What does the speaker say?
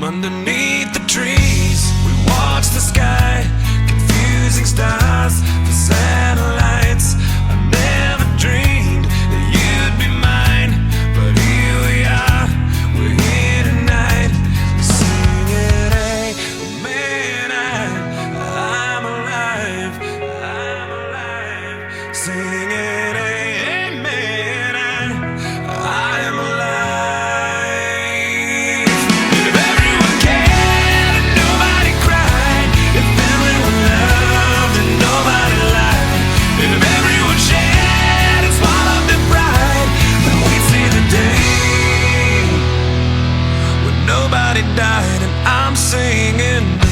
underneath the trees, we watch the sky, confusing stars for satellites. I never dreamed that you'd be mine, but here we are, we're here tonight, singing, hey, man, I'm alive, singing, hey, man, I am alive. Nobody died and I'm singing.